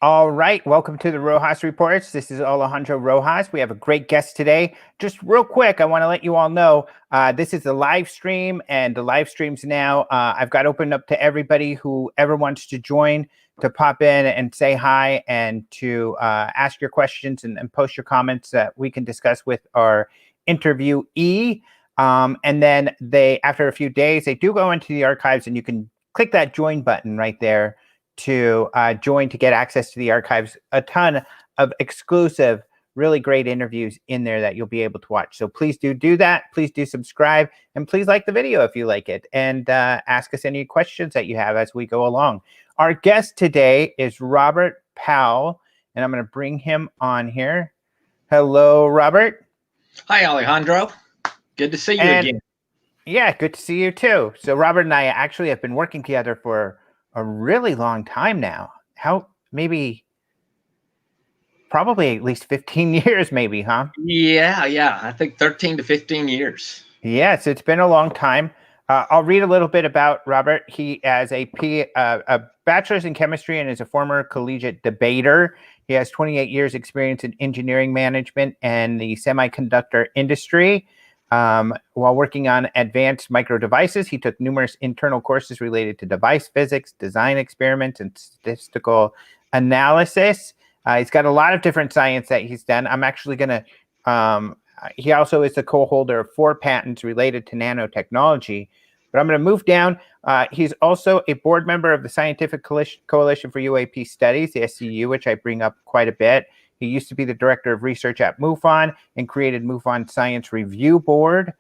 All right, welcome to the Rojas Reports. This is Alejandro Rojas. We have a great guest today. Just real quick, I want to let you all know this is a live stream, and the live streams now I've got opened up to everybody who ever wants to join to pop in and say hi and to ask your questions and post your comments that we can discuss with our interviewee. And then after a few days, they do go into the archives, and you can click that join button right there to join to get access to the archives. A ton of exclusive, really great interviews in there that you'll be able to watch. So please do that. Please do subscribe, and please like the video if you like it, and ask us any questions that you have as we go along. Our guest today is Robert Powell, and I'm going to bring him on here. Hello, Robert. Hi, Alejandro. Good to see you again. Yeah, good to see you too. So Robert and I actually have been working together for a really long time now. Probably at least 15 years, maybe, huh? Yeah. I think 13 to 15 years. Yes, it's been a long time. I'll read a little bit about Robert. He has a bachelor's in chemistry and is a former collegiate debater. He has 28 years experience in engineering management and the semiconductor industry. While working on advanced micro devices, he took numerous internal courses related to device physics, design experiments, and statistical analysis. He's got a lot of different science that he's done. I'm actually going to, he also is the co-holder of 4 patents related to nanotechnology. But I'm going to move down. He's also a board member of the Scientific Coalition for UAP Studies, the SCU, which I bring up quite a bit. He used to be the director of research at MUFON and created MUFON Science Review Board.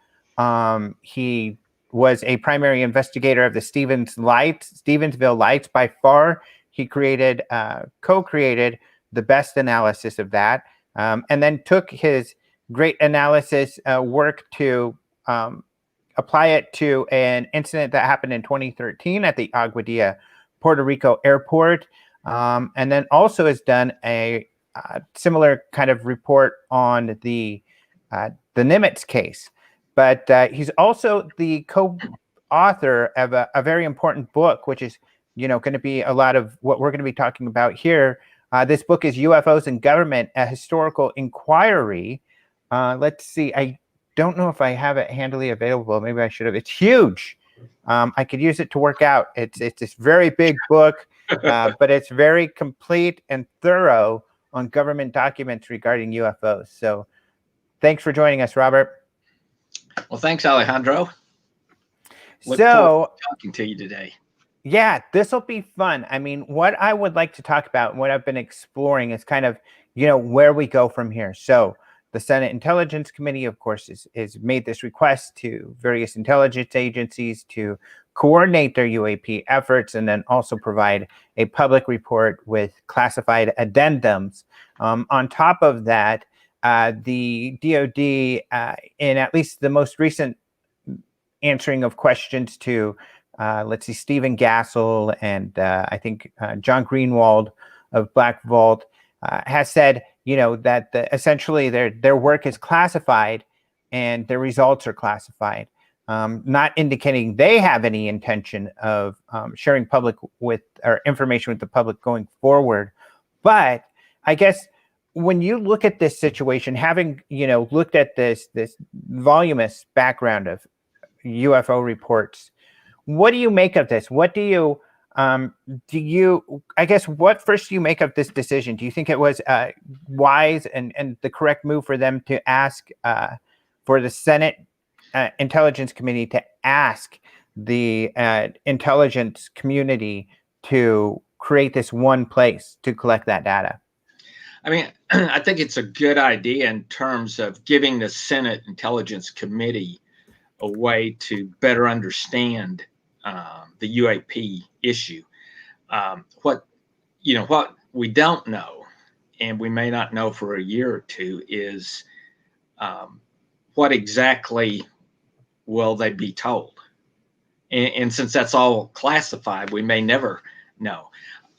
He was a primary investigator of the Stephenville Lights. By far, he co-created the best analysis of that, and then took his great analysis work to apply it to an incident that happened in 2013 at the Aguadilla, Puerto Rico airport, and then also has done a similar kind of report on the Nimitz case. But he's also the co-author of a very important book, which is going to be a lot of what we're going to be talking about here. This book is UFOs and Government, a historical inquiry. Let's see. I don't know if I have it handily available. Maybe I should have. It's huge. I could use it to work out. It's this very big book, but it's very complete and thorough on government documents regarding UFOs. So thanks for joining us, Robert. Well, thanks, Alejandro. Look forward to talking to you today. Yeah, this will be fun. I mean, what I would like to talk about, what I've been exploring is kind of, where we go from here. So the Senate Intelligence Committee, of course, is made this request to various intelligence agencies to coordinate their UAP efforts and then also provide a public report with classified addendums. On top of that, the DOD, in at least the most recent answering of questions to, let's see, Stephen Gassel and I think John Greenwald of Black Vault has said, that essentially their work is classified and their results are classified, not indicating they have any intention of sharing public with or information with the public going forward. But I guess when you look at this situation, having looked at this voluminous background of UFO reports, what do you make of this? What do you I guess, what first do you make of this decision? Do you think it was wise and the correct move for them to ask for the Senate Intelligence Committee to ask the intelligence community to create this one place to collect that data? I mean, I think it's a good idea in terms of giving the Senate Intelligence Committee a way to better understand the UAP issue. What we don't know, and we may not know for a year or two, is what exactly will they be told? And since that's all classified, we may never know.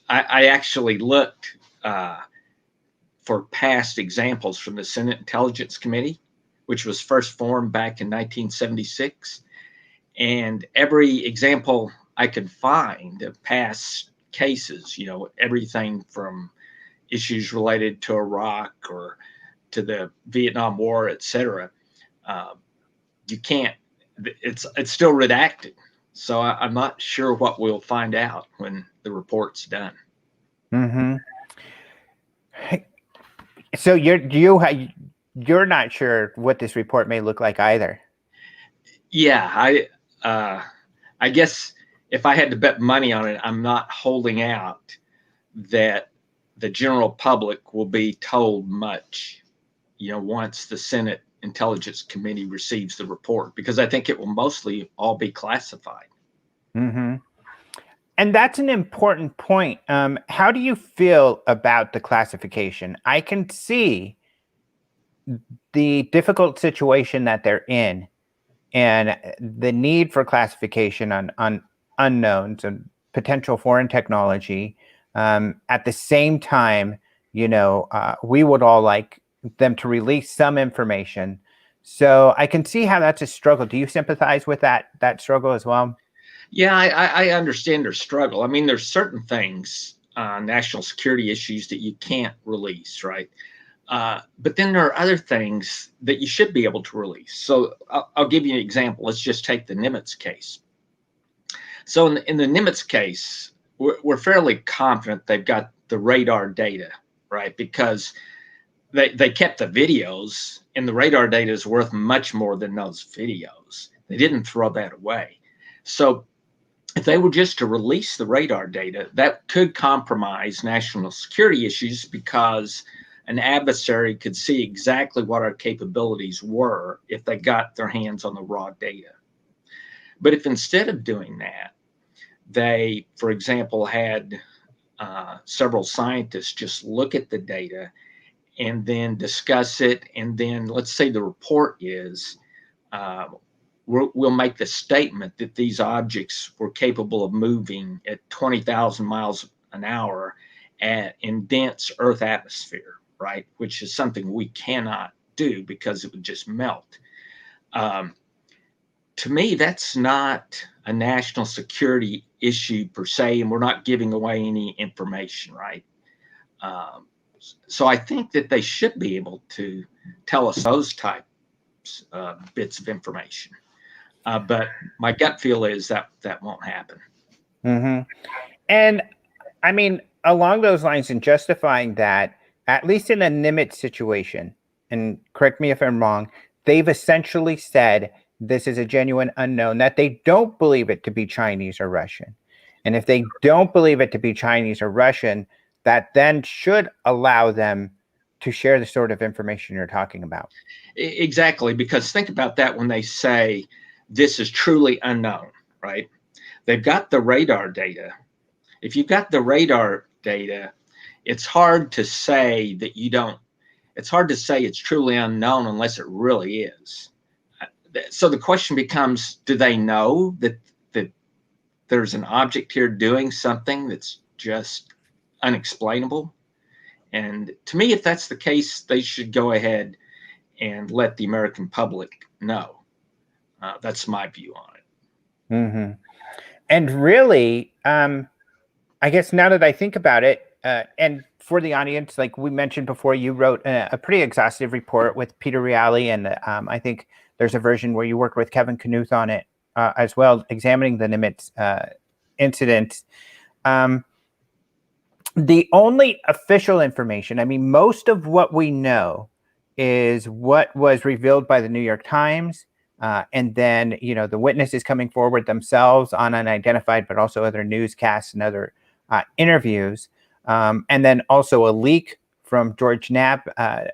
I actually looked for past examples from the Senate Intelligence Committee, which was first formed back in 1976. And every example I could find of past cases, everything from issues related to Iraq or to the Vietnam War, etc. You can't. It's still redacted. So I'm not sure what we'll find out when the report's done. Mm-hmm. So you're not sure what this report may look like either. Yeah, I guess if I had to bet money on it, I'm not holding out that the general public will be told much, once the Senate Intelligence Committee receives the report, because I think it will mostly all be classified. Mm-hmm. And that's an important point. How do you feel about the classification? I can see the difficult situation that they're in and the need for classification on unknowns and potential foreign technology. At the same time, we would all like them to release some information. So I can see how that's a struggle. Do you sympathize with that struggle as well? Yeah, I understand their struggle. I mean, there's certain things, national security issues that you can't release, right? But then there are other things that you should be able to release. So I'll give you an example. Let's just take the Nimitz case. So in the Nimitz case, we're fairly confident they've got the radar data, right? Because they kept the videos, and the radar data is worth much more than those videos. They didn't throw that away. So if they were just to release the radar data, that could compromise national security issues, because an adversary could see exactly what our capabilities were if they got their hands on the raw data. But if instead of doing that, they, for example, had several scientists just look at the data and then discuss it, and then let's say the report is, we'll make the statement that these objects were capable of moving at 20,000 miles an hour in dense Earth atmosphere, right? Which is something we cannot do because it would just melt. To me, that's not a national security issue per se, and we're not giving away any information, right? So I think that they should be able to tell us those types bits of information. But my gut feel is that won't happen. Mm-hmm. And I mean, along those lines, and justifying that, at least in a Nimitz situation, and correct me if I'm wrong, they've essentially said this is a genuine unknown, that they don't believe it to be Chinese or Russian. And if they don't believe it to be Chinese or Russian, that then should allow them to share the sort of information you're talking about. Exactly, because think about that when they say this is truly unknown, right? They've got the radar data. If you've got the radar data, it's hard to say that you don't, it's hard to say it's truly unknown unless it really is. So the question becomes, do they know that there's an object here doing something that's just unexplainable? And to me, if that's the case, they should go ahead and let the American public know. That's my view on it. Mm-hmm. And really, I guess now that I think about it, and for the audience, like we mentioned before, you wrote a pretty exhaustive report with Peter Reale, and I think there's a version where you worked with Kevin Knuth on it as well, examining the Nimitz incident. The only official information, I mean, most of what we know is what was revealed by the New York Times, and then, the witnesses coming forward themselves on unidentified, but also other newscasts and other interviews. And then also a leak from George Knapp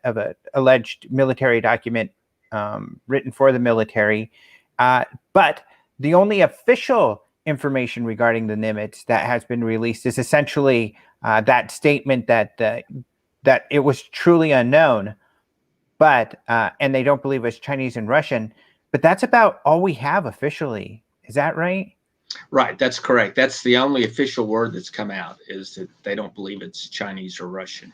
of an alleged military document written for the military. But the only official information regarding the Nimitz that has been released is essentially that statement that it was truly unknown, but and they don't believe it's Chinese and Russian. But that's about all we have officially. Is that right? Right, that's correct. That's the only official word that's come out, is that they don't believe it's Chinese or Russian.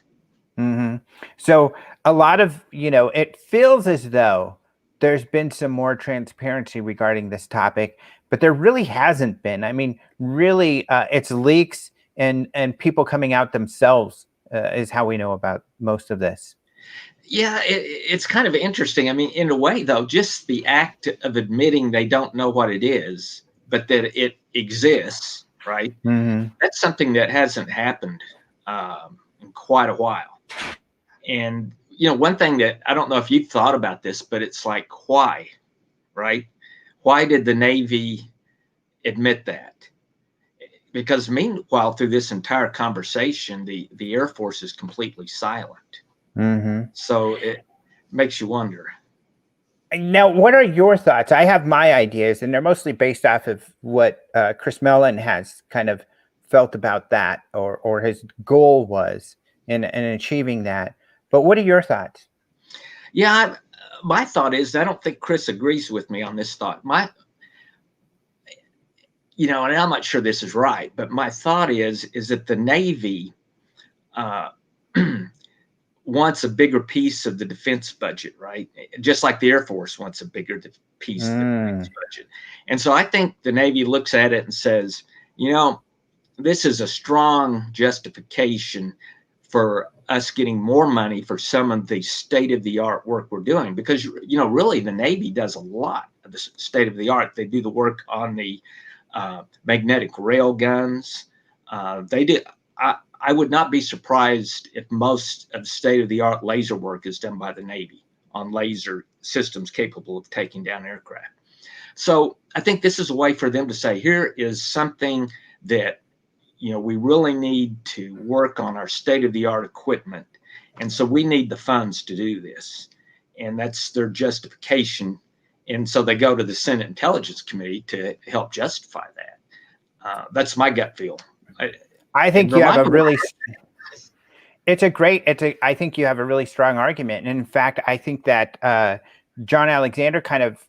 Mm-hmm. So a lot of, it feels as though there's been some more transparency regarding this topic, but there really hasn't been. I mean, really, it's leaks and people coming out themselves is how we know about most of this. Yeah, it's kind of interesting. I mean, in a way, though, just the act of admitting they don't know what it is, but that it exists, right? Mm-hmm. That's something that hasn't happened in quite a while. And, one thing that I don't know if you've thought about this, but it's like, why, right? Why did the Navy admit that? Because meanwhile, through this entire conversation, the Air Force is completely silent. Mm-hmm. So it makes you wonder. Now, what are your thoughts? I have my ideas, and they're mostly based off of what Chris Mellon has kind of felt about that, or his goal was in achieving that. But what are your thoughts? Yeah, my thought is I don't think Chris agrees with me on this thought. And I'm not sure this is right, but my thought is that the Navy wants a bigger piece of the defense budget, right? Just like the Air Force wants a bigger piece of the defense budget. And so I think the Navy looks at it and says, this is a strong justification for us getting more money for some of the state-of-the-art work we're doing. Because, really the Navy does a lot of the state-of-the-art. They do the work on the magnetic rail guns. They did. I would not be surprised if most of state-of-the-art laser work is done by the Navy on laser systems capable of taking down aircraft. So I think this is a way for them to say, here is something that, we really need to work on our state-of-the-art equipment. And so we need the funds to do this. And that's their justification. And so they go to the Senate Intelligence Committee to help justify that. That's my gut feel. I think you have a really, I think you have a really strong argument. And in fact, I think that John Alexander kind of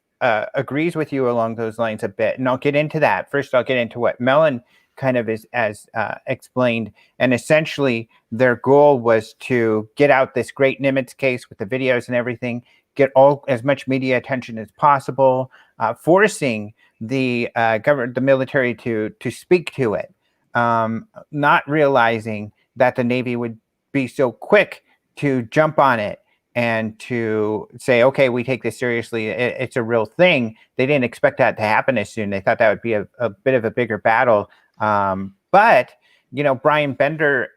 agrees with you along those lines a bit. And I'll get into that. First, I'll get into what Mellon kind of is as explained. And essentially, their goal was to get out this great Nimitz case with the videos and everything, get as much media attention as possible, forcing the government, the military to speak to it. Not realizing that the Navy would be so quick to jump on it and to say, okay, we take this seriously. It's a real thing. They didn't expect that to happen as soon. They thought that would be a bit of a bigger battle. But, Brian Bender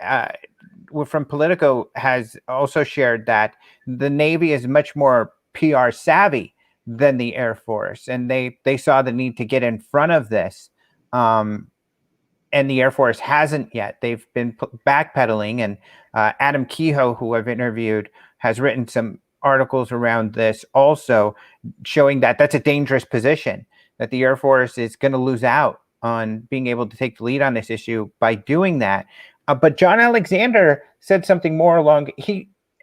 from Politico has also shared that the Navy is much more PR savvy than the Air Force. And they saw the need to get in front of this. And the Air Force hasn't yet. They've been backpedaling. And Adam Kehoe, who I've interviewed, has written some articles around this also, showing that that's a dangerous position, that the Air Force is going to lose out on being able to take the lead on this issue by doing that. But John Alexander said something more along.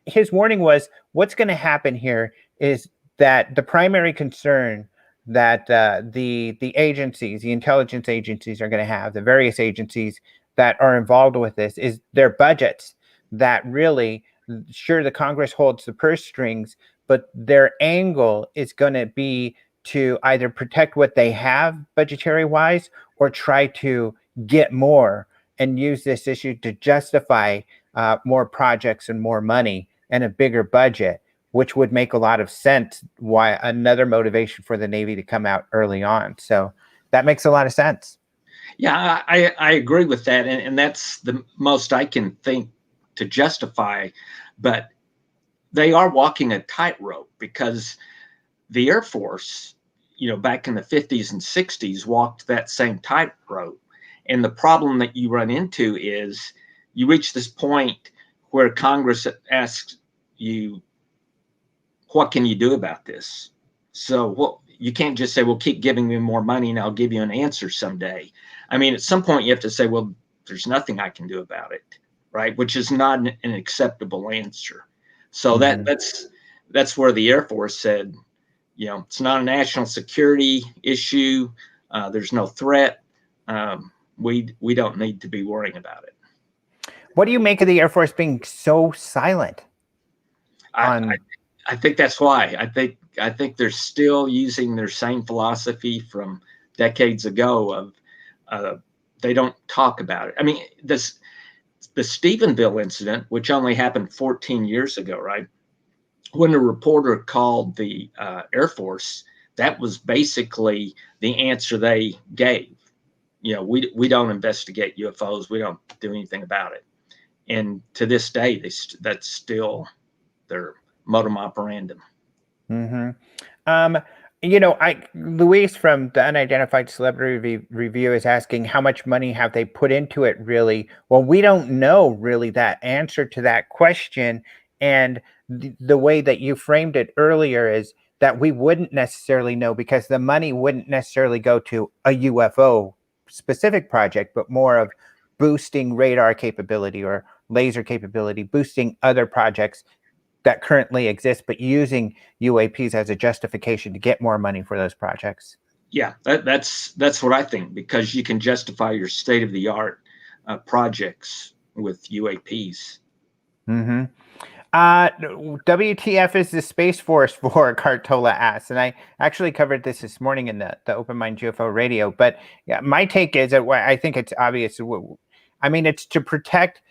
His warning was, what's going to happen here is that the primary concern that the agencies, the intelligence agencies are going to have, the various agencies that are involved with this, is their budgets. That really, sure, the Congress holds the purse strings, but their angle is going to be to either protect what they have budgetary wise or try to get more and use this issue to justify more projects and more money and a bigger budget, which would make a lot of sense. Why another motivation for the Navy to come out early on. So that makes a lot of sense. Yeah, I agree with that. And that's the most I can think to justify. But they are walking a tightrope because the Air Force, back in the 50s and 60s, walked that same tightrope. And the problem that you run into is you reach this point where Congress asks you, what can you do about this? So you can't just say, well, keep giving me more money and I'll give you an answer someday. I mean, at some point you have to say, well, there's nothing I can do about it, right? Which is not an acceptable answer. So that's where the Air Force said, it's not a national security issue. There's no threat. We don't need to be worrying about it. What do you make of the Air Force being so silent? I think that's why. I think they're still using their same philosophy from decades ago of they don't talk about it. I mean, the Stephenville incident, which only happened 14 years ago, right? When a reporter called the Air Force, that was basically the answer they gave. You know, we don't investigate UFOs. We don't do anything about it. And to this day, that's still their modum operandum. Mm-hmm. Luis from the Unidentified Celebrity Review is asking how much money have they put into it really? Well, we don't know really that answer to that question. And the way that you framed it earlier is that we wouldn't necessarily know because the money wouldn't necessarily go to a UFO specific project, but more of boosting radar capability or laser capability, boosting other projects that currently exist, but using UAPs as a justification to get more money for those projects. Yeah, that's what I think, because you can justify your state-of-the-art projects with UAPs. Mm-hmm. WTF is the Space Force for, Cartola asks, and I actually covered this morning in the Open Mind UFO radio, but yeah, my take is that I think it's obvious. I mean, it's to protect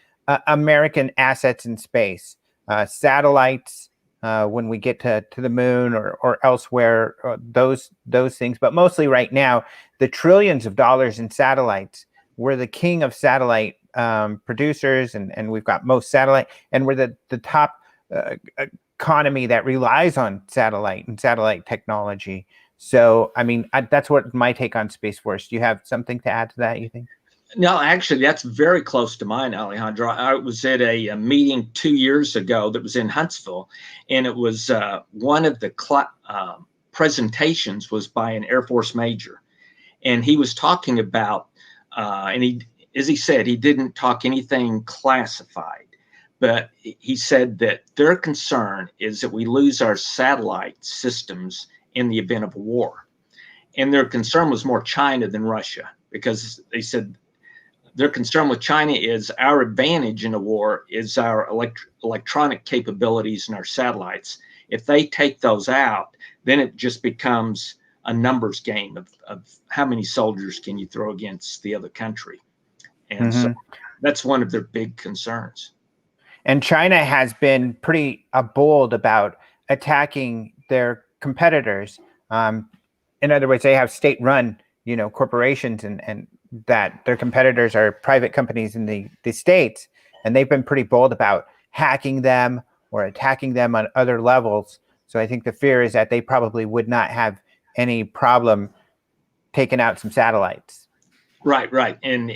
American assets in space, satellites, when we get to the moon or elsewhere, those things, but mostly right now, the trillions of dollars in satellites. We're the king of satellite producers, and we've got most satellite, and we're the top economy that relies on satellite and satellite technology. So, I mean, that's what my take on Space Force. Do you have something to add to that, you think? No, actually, that's very close to mine, Alejandro. I was at a meeting 2 years ago that was in Huntsville, and it was one of the presentations was by an Air Force major, and he was talking about, and he, as he said, he didn't talk anything classified, but he said that their concern is that we lose our satellite systems in the event of a war, and their concern was more China than Russia, because they said their concern with China is our advantage in a war is our electronic capabilities and our satellites. If they take those out, then it just becomes a numbers game of how many soldiers can you throw against the other country. And so that's one of their big concerns. And China has been pretty bold about attacking their competitors. In other words, they have state-run, corporations, and that their competitors are private companies in the States, and they've been pretty bold about hacking them or attacking them on other levels. So I think the fear is that they probably would not have any problem taking out some satellites. Right. And,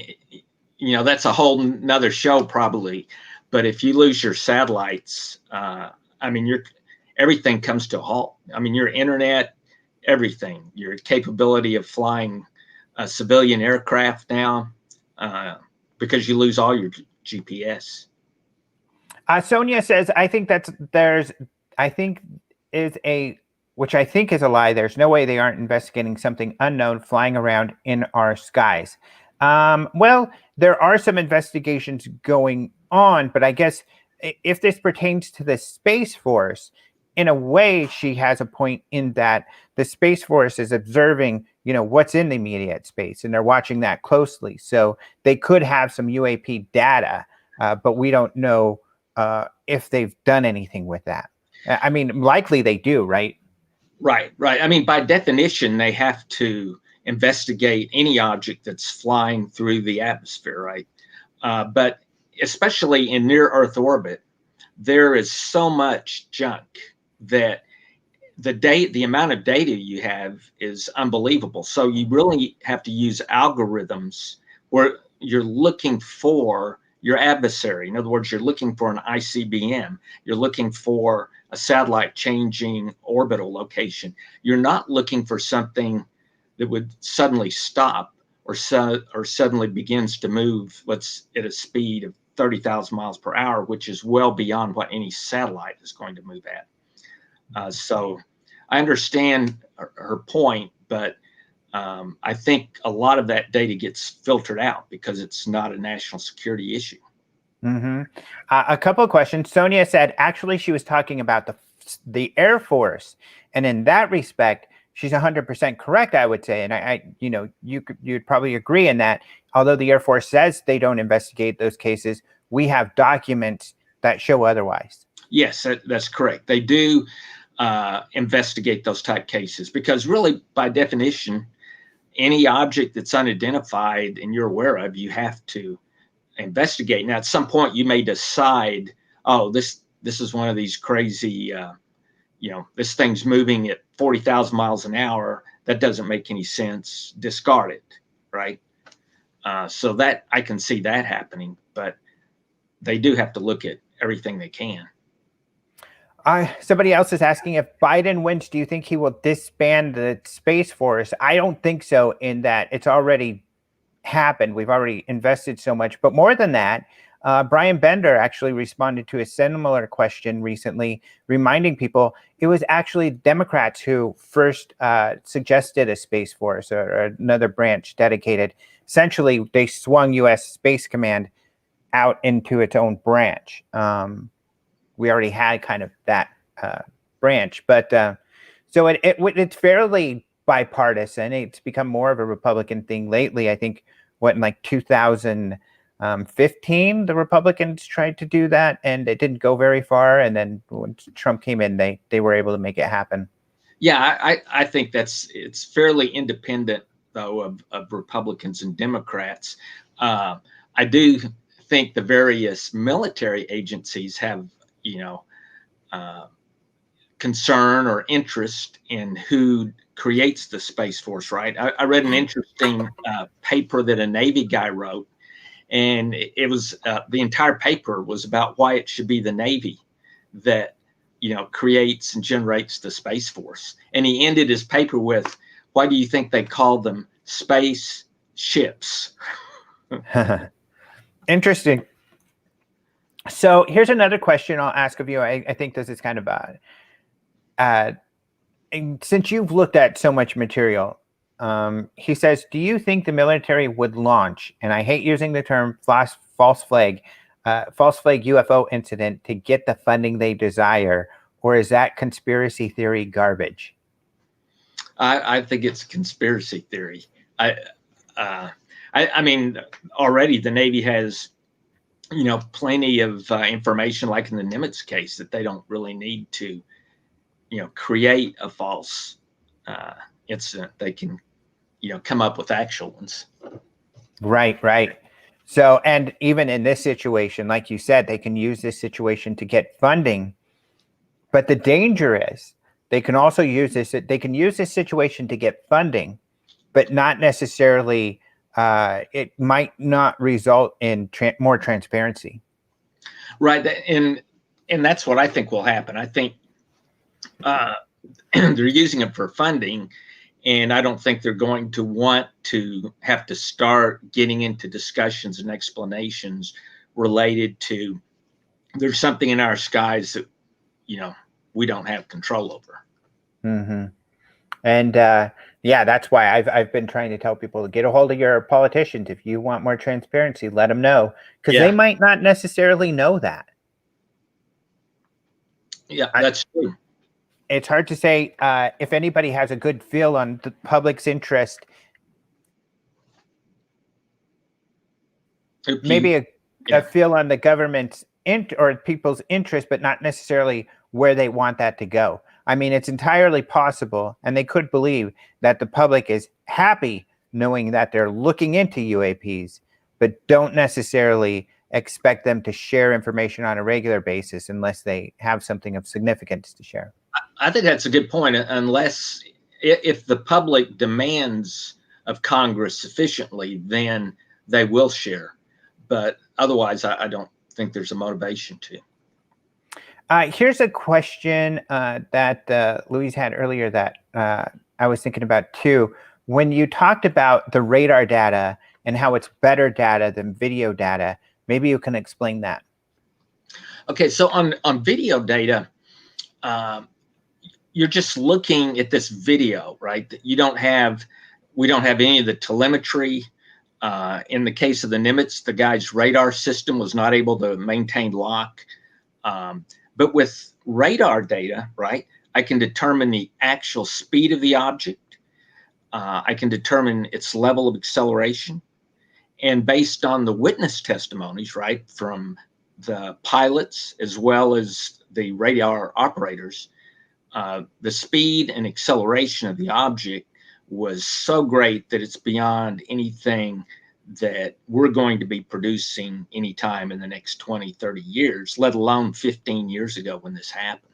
that's a whole nother show probably. But if you lose your satellites, I mean, everything comes to a halt. I mean, your internet, everything, your capability of flying civilian aircraft now, because you lose all your GPS. Sonia says, which I think is a lie. There's no way they aren't investigating something unknown flying around in our skies. Well, there are some investigations going on, but I guess if this pertains to the Space Force, in a way, she has a point in that the Space Force is observing, what's in the immediate space, and they're watching that closely. So they could have some UAP data, but we don't know if they've done anything with that. I mean, likely they do, right? Right. I mean, by definition, they have to investigate any object that's flying through the atmosphere, right? But especially in near Earth orbit, there is so much junk that the amount of data you have is unbelievable. So you really have to use algorithms where you're looking for your adversary. In other words, you're looking for an ICBM. You're looking for a satellite changing orbital location. You're not looking for something that would suddenly stop or suddenly begins to move, at a speed of 30,000 miles per hour, which is well beyond what any satellite is going to move at. So I understand her point, but I think a lot of that data gets filtered out because it's not a national security issue. A couple of questions. Sonia said, actually, she was talking about the Air Force, and in that respect, she's 100% correct, I would say. And you'd probably agree in that. Although the Air Force says they don't investigate those cases, we have documents that show otherwise. Yes, that's correct. They do investigate those type cases, because really, by definition, any object that's unidentified and you're aware of, you have to investigate. Now, at some point, you may decide, oh, this is one of these crazy, this thing's moving at 40,000 miles an hour. That doesn't make any sense. Discard it, right? So that I can see that happening, but they do have to look at everything they can. Somebody else is asking, if Biden wins, do you think he will disband the Space Force? I don't think so, in that it's already happened. We've already invested so much. But more than that, Brian Bender actually responded to a similar question recently, reminding people it was actually Democrats who first suggested a Space Force or another branch dedicated. Essentially, they swung U.S. Space Command out into its own branch. We already had kind of that branch, but so it's fairly bipartisan. It's become more of a Republican thing lately. I think in like 2015, the Republicans tried to do that, and it didn't go very far. And then when Trump came in, they were able to make it happen. Yeah, I think it's fairly independent, though, of Republicans and Democrats. I do think the various military agencies have concern or interest in who creates the Space Force, right? I read an interesting paper that a Navy guy wrote, and it was the entire paper was about why it should be the Navy that creates and generates the Space Force. And he ended his paper with, why do you think they call them space ships? Interesting. So here's another question I'll ask of you. I think this is kind of since you've looked at so much material, he says, do you think the military would launch, and I hate using the term false flag UFO incident to get the funding they desire, or is that conspiracy theory garbage? I think it's conspiracy theory. I mean, already the Navy has plenty of information, like in the Nimitz case, that they don't really need to, create a false incident. They can, come up with actual ones. Right. So, and even in this situation, like you said, they can use this situation to get funding. But the danger is they can also use this. They can use this situation to get funding, but not necessarily. It might not result in more transparency. Right. And that's what I think will happen. I think they're using it for funding, and I don't think they're going to want to have to start getting into discussions and explanations related to there's something in our skies that, we don't have control over. Mm-hmm. And that's why I've been trying to tell people to get a hold of your politicians. If you want more transparency, let them know, because they might not necessarily know that. Yeah, that's true. It's hard to say if anybody has a good feel on the public's interest. Maybe a feel on the government's or people's interest, but not necessarily where they want that to go. I mean, it's entirely possible, and they could believe that the public is happy knowing that they're looking into UAPs, but don't necessarily expect them to share information on a regular basis unless they have something of significance to share. I think that's a good point, unless if the public demands of Congress sufficiently, then they will share. But otherwise, I don't think there's a motivation to. Here's a question that Louise had earlier that I was thinking about too. When you talked about the radar data and how it's better data than video data, maybe you can explain that. Okay, so on video data, you're just looking at this video, right? We don't have any of the telemetry. In the case of the Nimitz, the guy's radar system was not able to maintain lock. But with radar data, right, I can determine the actual speed of the object. I can determine its level of acceleration. And based on the witness testimonies, right, from the pilots as well as the radar operators, the speed and acceleration of the object was so great that it's beyond anything that we're going to be producing anytime in the next 20, 30 years, let alone 15 years ago when this happened.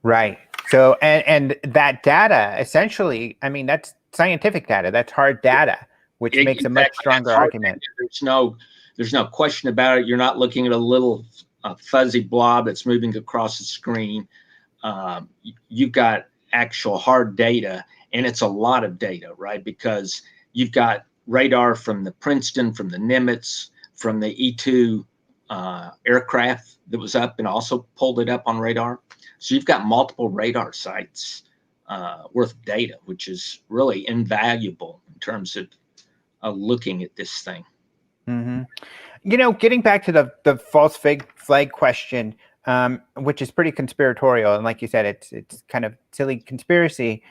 Right. So, and that data, essentially, I mean, that's scientific data. That's hard data, which makes a much stronger argument. There's no question about it. You're not looking at a little fuzzy blob that's moving across the screen. You've got actual hard data, and it's a lot of data, right? Because you've got radar from the Princeton, from the Nimitz, from the E-2 aircraft that was up and also pulled it up on radar. So you've got multiple radar sites worth of data, which is really invaluable in terms of looking at this thing. Mm-hmm. You know, getting back to the false flag question, which is pretty conspiratorial, and like you said, it's kind of silly conspiracy.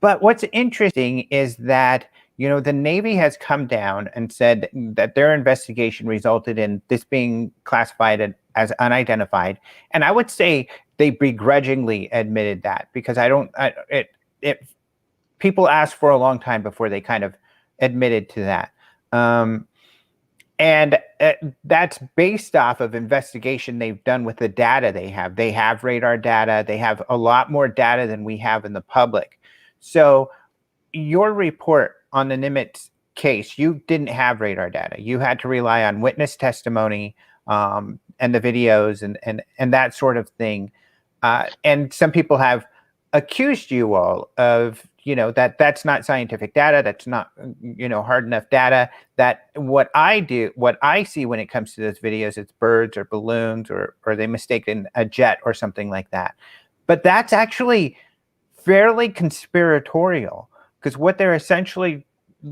But what's interesting is that, you know, the Navy has come down and said that their investigation resulted in this being classified as unidentified, and I would say they begrudgingly admitted that, because people asked for a long time before they kind of admitted to that. And that's based off of investigation they've done with the data they have. They have radar data. They have a lot more data than we have in the public. So your report on the Nimitz case, you didn't have radar data. You had to rely on witness testimony and the videos and that sort of thing. And some people have accused you all of, you know, that's not scientific data. That's not, you know, hard enough data. That what I see when it comes to those videos, it's birds or balloons or they mistaken a jet or something like that. But that's actually fairly conspiratorial, because what they're essentially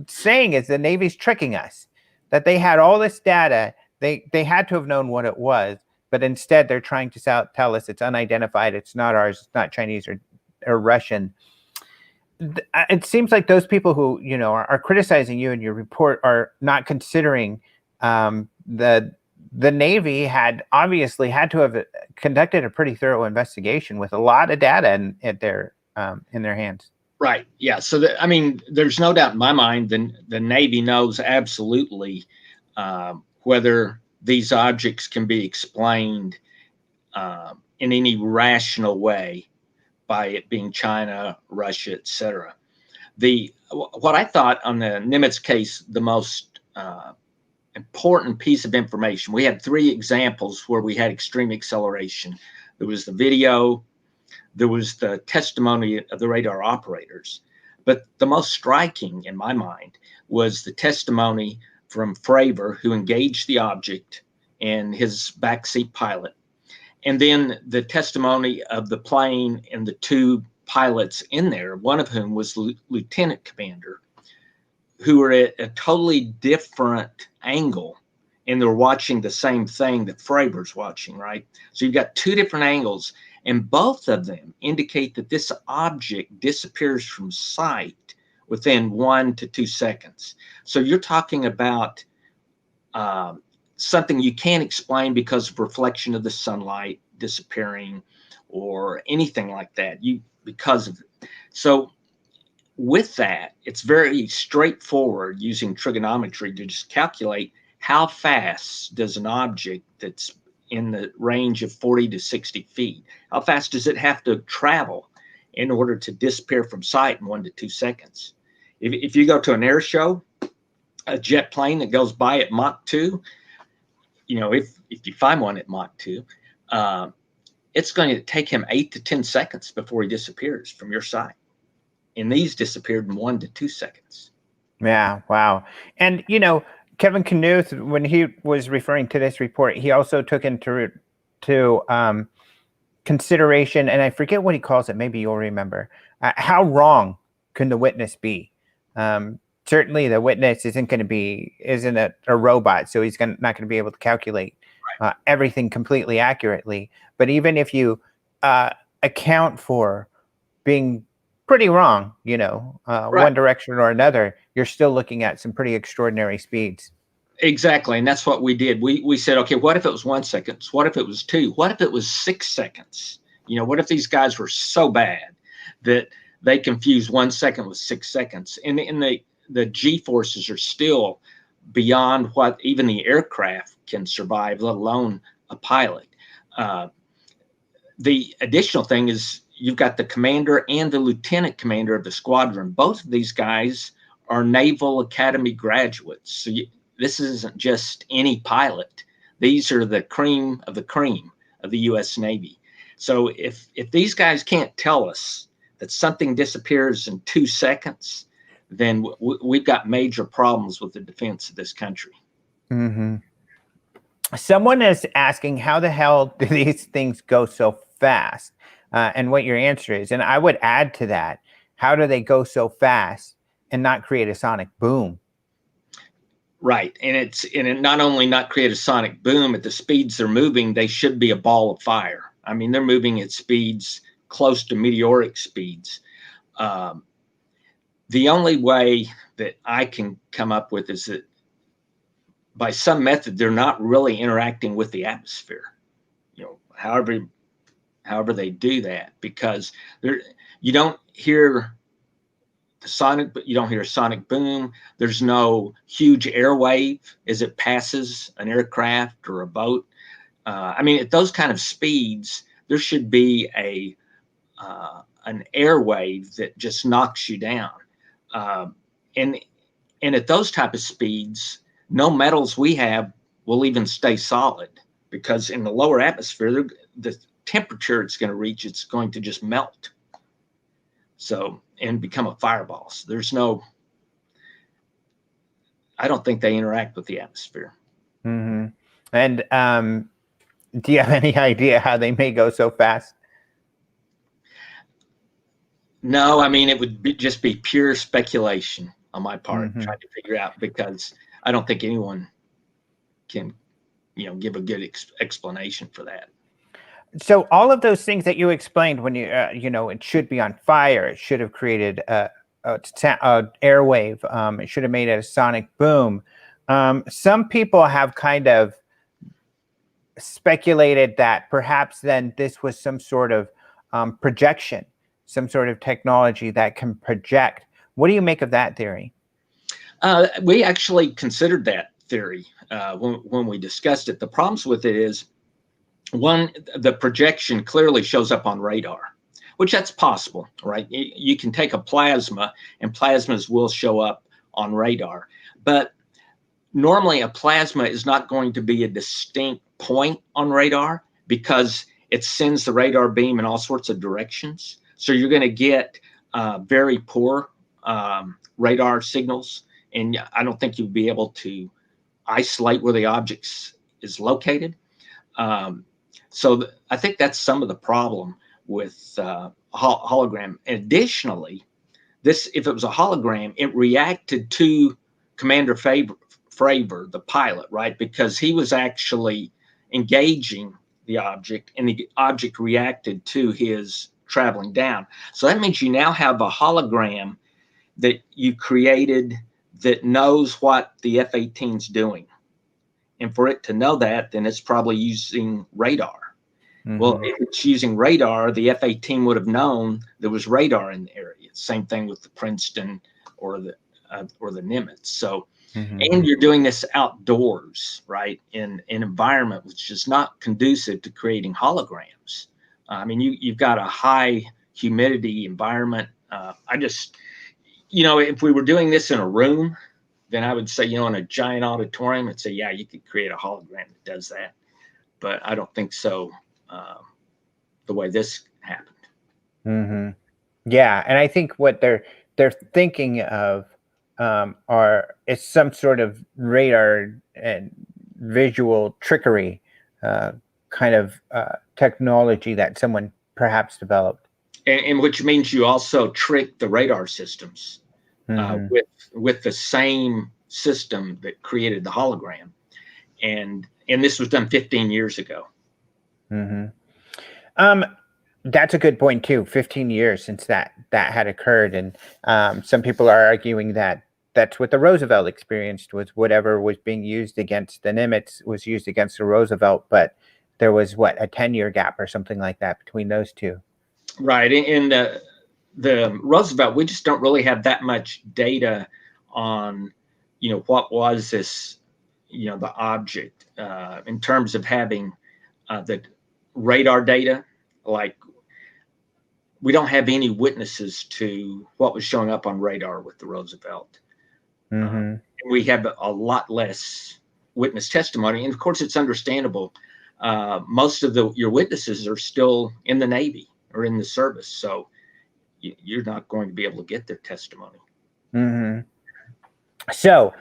saying is the Navy's tricking us, that they had all this data. They had to have known what it was, but instead they're trying to tell us it's unidentified. It's not ours. It's not Chinese or Russian. It seems like those people who, you know, are criticizing you in your report are not considering the Navy had obviously had to have conducted a pretty thorough investigation with a lot of data in their hands. Right. Yeah. So, I mean, there's no doubt in my mind the Navy knows absolutely whether these objects can be explained in any rational way by it being China, Russia, etc. What I thought on the Nimitz case, the most important piece of information, we had 3 examples where we had extreme acceleration. There was the video, there was the testimony of the radar operators, but the most striking in my mind was the testimony from Fravor, who engaged the object, and his backseat pilot. And then the testimony of the plane and the 2 pilots in there, one of whom was lieutenant commander, who were at a totally different angle, and they're watching the same thing that Fravor's watching, right? So you've got 2 different angles, and both of them indicate that this object disappears from sight within 1 to 2 seconds. So you're talking about something you can't explain because of reflection of the sunlight disappearing or anything like that. Because of it. So with that, it's very straightforward using trigonometry to just calculate how fast does an object that's in the range of 40 to 60 feet, how fast does it have to travel in order to disappear from sight in 1 to 2 seconds? If you go to an air show, a jet plane that goes by at Mach 2, you know, if you find one at Mach 2, it's going to take him 8 to 10 seconds before he disappears from your sight. And these disappeared in 1 to 2 seconds. Yeah, wow. And, you know, Kevin Knuth, when he was referring to this report, he also took into consideration, and I forget what he calls it, maybe you'll remember, how wrong can the witness be? Certainly the witness isn't a robot, so he's not going to be able to calculate everything completely accurately. But even if you account for being pretty wrong, Right. one direction or another, you're still looking at some pretty extraordinary speeds. Exactly. And that's what we did. We said, okay, what if it was 1 second? What if it was 2? What if it was 6 seconds? What if these guys were so bad that they confused 1 second with 6 seconds? And the G forces are still beyond what even the aircraft can survive, let alone a pilot. The additional thing is you've got the commander and the lieutenant commander of the squadron. Both of these guys are Naval Academy graduates. So this isn't just any pilot. These are the cream of the U.S. Navy. So if these guys can't tell us that something disappears in 2 seconds, then we've got major problems with the defense of this country. Mm-hmm. Someone is asking, how the hell do these things go so fast? And what your answer is. And I would add to that, how do they go so fast and not create a sonic boom? Right. And it not only not create a sonic boom at the speeds they're moving, they should be a ball of fire. I mean, they're moving at speeds close to meteoric speeds. The only way that I can come up with is that by some method, they're not really interacting with the atmosphere, however they do that, because you don't hear the sonic, but you don't hear a sonic boom. There's no huge airwave as it passes an aircraft or a boat. I mean, at those kind of speeds, there should be an airwave that just knocks you down. And at those type of speeds, no metals we have will even stay solid, because in the lower atmosphere, the temperature it's going to reach, it's going to just melt. So, and become a fireball. So I don't think they interact with the atmosphere. Mm-hmm. And do you have any idea how they may go so fast? No, I mean, it would just be pure speculation on my part, Mm-hmm. trying to figure out, because I don't think anyone can, give a good explanation for that. So all of those things that you explained, when it should be on fire, it should have created a airwave, it should have made a sonic boom. Some people have kind of speculated that perhaps then this was some sort of projection, some sort of technology that can project. What do you make of that theory? We actually considered that theory when we discussed it. The problems with it is, one, the projection clearly shows up on radar, which that's possible, right? You can take a plasma, and plasmas will show up on radar. But normally a plasma is not going to be a distinct point on radar, because it sends the radar beam in all sorts of directions. So you're going to get very poor radar signals, and I don't think you'll be able to isolate where the object is located. So I think that's some of the problem with hologram. Additionally, if it was a hologram, it reacted to Commander Fravor, the pilot, right? Because he was actually engaging the object, and the object reacted to his traveling down. So that means you now have a hologram that you created that knows what the F-18 is doing. And for it to know that, then it's probably using radar. Mm-hmm. Well, if it's using radar, the F-18 would have known there was radar in the area. Same thing with the Princeton or the Nimitz. So, mm-hmm. And you're doing this outdoors, right, in an environment which is not conducive to creating holograms. I mean, you've got a high humidity environment. If we were doing this in a room, then I would say, in a giant auditorium, I'd say, yeah, you could create a hologram that does that. But I don't think so, the way this happened. Mm-hmm. Yeah, and I think what they're thinking of is some sort of radar and visual trickery kind of technology that someone perhaps developed. And which means you also trick the radar systems. Mm-hmm. With the same system that created the hologram, and this was done 15 years ago. Mm-hmm. That's a good point too. 15 years since that had occurred, and some people are arguing that that's what the Roosevelt experienced, was whatever was being used against the Nimitz was used against the Roosevelt, but there was what, a 10-year gap or something like that between those two. Right. In the Roosevelt, we just don't really have that much data on, what was this, the object, in terms of having the radar data. Like, we don't have any witnesses to what was showing up on radar with the Roosevelt. Mm-hmm. We have a lot less witness testimony. And of course, it's understandable. Most of your witnesses are still in the Navy or in the service. So you're not going to be able to get their testimony. Mm-hmm. So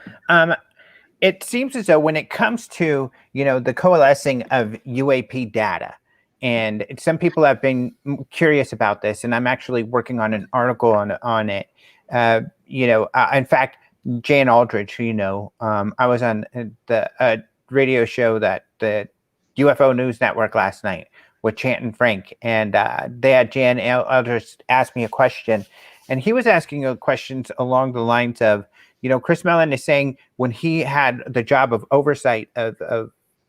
it seems as though when it comes to, the coalescing of UAP data, and some people have been curious about this, and I'm actually working on an article on it. In fact, Jan Aldridge, I was on the radio show that the UFO News Network last night with Chant and Frank, and they had Jan Aldridge ask me a question, and he was asking questions along the lines of, Chris Mellon is saying when he had the job of oversight of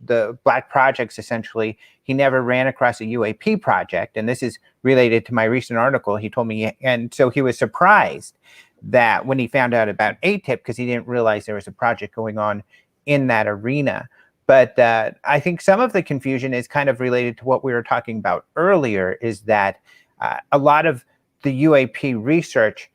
the black projects, essentially, he never ran across a UAP project. And this is related to my recent article. He told me, and so he was surprised that when he found out about ATIP, because he didn't realize there was a project going on in that arena. But I think some of the confusion is kind of related to what we were talking about earlier, is that a lot of the UAP research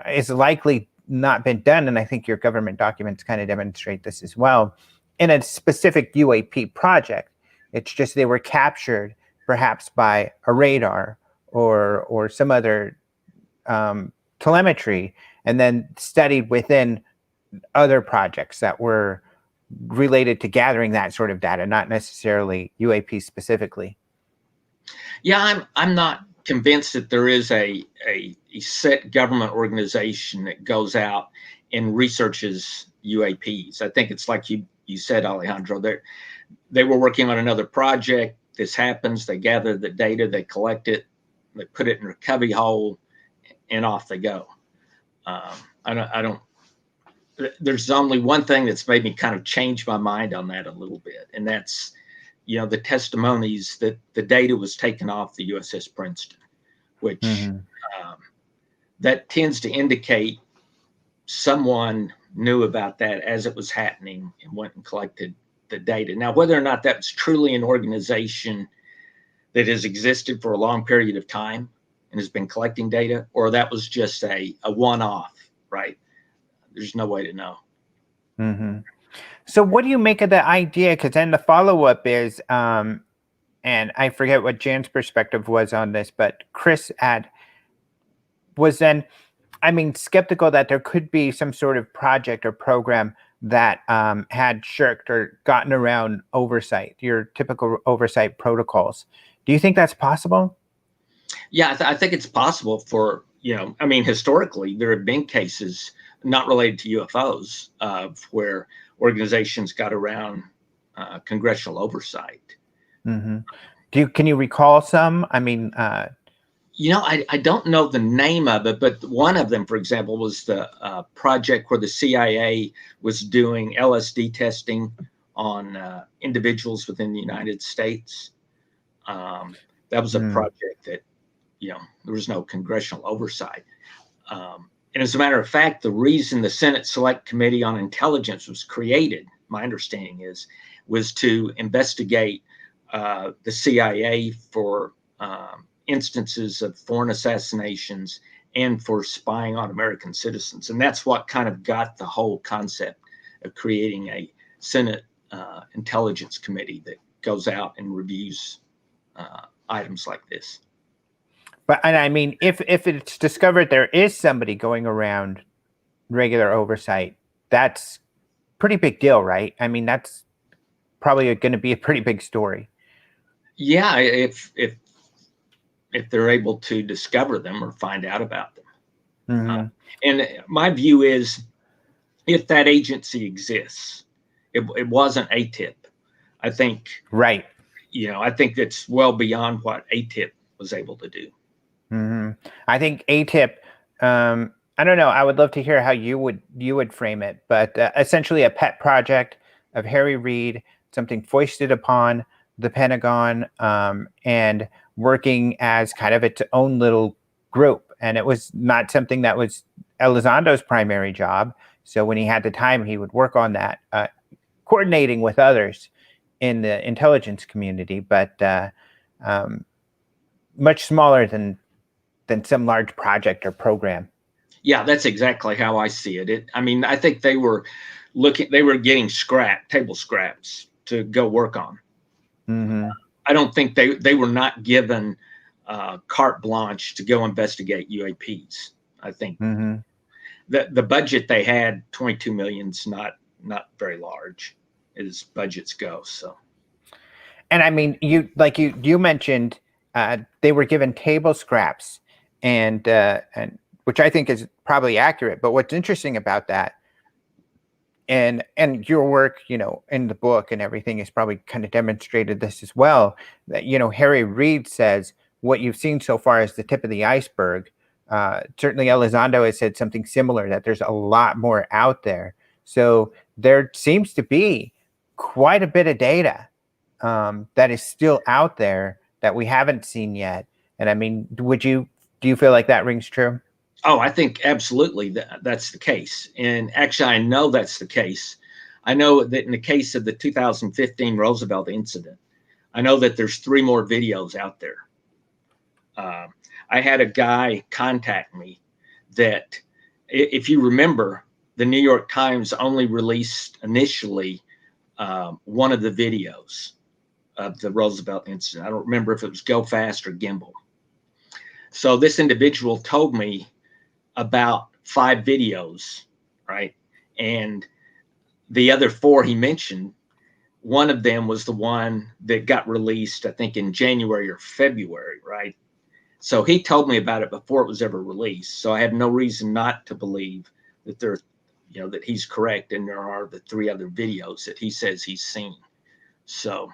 is likely not been done, and I think your government documents kind of demonstrate this as well, in a specific UAP project. It's just they were captured perhaps by a radar or some other telemetry, and then studied within other projects that were related to gathering that sort of data, not necessarily UAP specifically. Yeah, I'm not convinced that there is a set government organization that goes out and researches UAPs. I think it's like you said, Alejandro. They were working on another project. This happens. They gather the data. They collect it. They put it in a cubby hole, and off they go. I don't. There's only one thing that's made me kind of change my mind on that a little bit, and that's, the testimonies that the data was taken off the USS Princeton, which that tends to indicate someone knew about that as it was happening and went and collected the data. Now, whether or not that's truly an organization that has existed for a long period of time and has been collecting data, or that was just a one-off, right? There's no way to know. Mm-hmm. So what do you make of the idea? Because then the follow-up is, and I forget what Jan's perspective was on this, but Chris was then, skeptical that there could be some sort of project or program that had shirked or gotten around oversight, your typical oversight protocols. Do you think that's possible? Yeah, I think it's possible for, historically, there have been cases not related to UFOs where organizations got around congressional oversight. Mm-hmm. Can you recall some? I don't know the name of it, but one of them, for example, was the project where the CIA was doing LSD testing on individuals within the United States. That was a project that, there was no congressional oversight. And as a matter of fact, the reason the Senate Select Committee on Intelligence was created, my understanding was to investigate the CIA for instances of foreign assassinations and for spying on American citizens. And that's what kind of got the whole concept of creating a Senate Intelligence Committee that goes out and reviews items like this. But, and if it's discovered there is somebody going around regular oversight, that's pretty big deal, right? That's probably going to be a pretty big story. Yeah, if they're able to discover them or find out about them. Mm-hmm. And my view is, if that agency exists, it wasn't ATIP. I think, right. I think that's well beyond what ATIP was able to do. I think ATIP. I don't know. I would love to hear how you would frame it, but essentially a pet project of Harry Reid, something foisted upon the Pentagon, and working as kind of its own little group. And it was not something that was Elizondo's primary job. So when he had the time, he would work on that, coordinating with others in the intelligence community, but much smaller than some large project or program. Yeah, that's exactly how I see it. I mean, I think they were getting table scraps to go work on. I don't think they were not given carte blanche to go investigate UAPs. I think the budget they had, 22 million's not very large as budgets go. So, and I mean, you mentioned they were given table scraps, and which I think is probably accurate. But what's interesting about that, and your work, in the book and everything, is probably kind of demonstrated this as well, that, Harry Reid says what you've seen so far is the tip of the iceberg. Certainly Elizondo has said something similar, that there's a lot more out there. So there seems to be quite a bit of data that is still out there that we haven't seen yet. And I mean, do you feel like that rings true? Oh, I think absolutely that's the case. And actually, I know that's the case. I know that in the case of the 2015 Roswell Incident, I know that there's 3 more videos out there. I had a guy contact me that, if you remember, the New York Times only released initially one of the videos of the Roswell Incident. I don't remember if it was Go Fast or Gimbal. So this individual told me about 5 videos, right? And the other 4 he mentioned, one of them was the one that got released, I think, in January or February, right? So he told me about it before it was ever released. So I have no reason not to believe that that he's correct, and there are the 3 other videos that he says he's seen. So,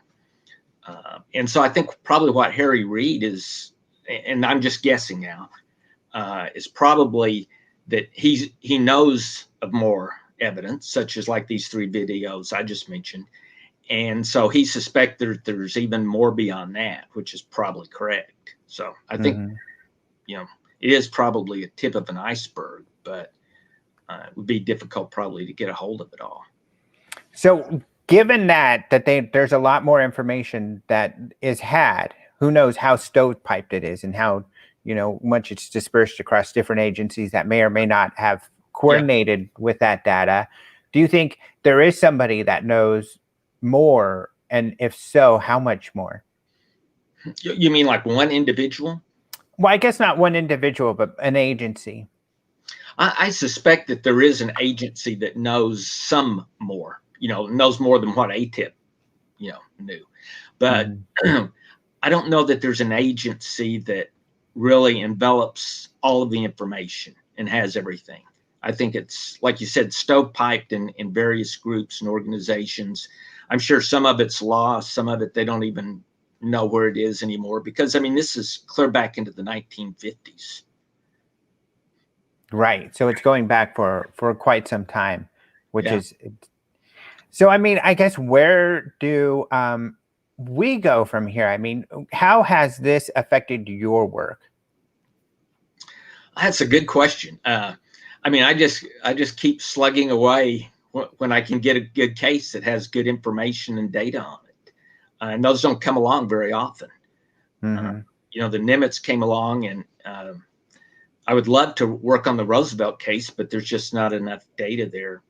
and so I think probably what Harry Reid is, and I'm just guessing now, is probably that he knows of more evidence, such as like these 3 videos I just mentioned. And so he suspects there's even more beyond that, which is probably correct. So I think, it is probably a tip of an iceberg, but it would be difficult probably to get a hold of it all. So given that there's a lot more information that is had, who knows how stovepiped it is and how, much it's dispersed across different agencies that may or may not have coordinated with that data. Do you think there is somebody that knows more? And if so, how much more? You mean like one individual? Well, I guess not one individual, but an agency. I suspect that there is an agency that knows some more, knows more than what ATIP, knew. But I don't know that there's an agency that really envelops all of the information and has everything. I think it's, like you said, stovepiped in various groups and organizations. I'm sure some of it's lost, some of it they don't even know where it is anymore, because, I mean, this is clear back into the 1950s. Right. So it's going back for quite some time, which is, so, I mean, I guess where do we go from here? I mean, how has this affected your work? That's a good question. I mean, I just keep slugging away when I can get a good case that has good information and data on it. And those don't come along very often. The Nimitz came along, and I would love to work on the Roosevelt case, but there's just not enough data there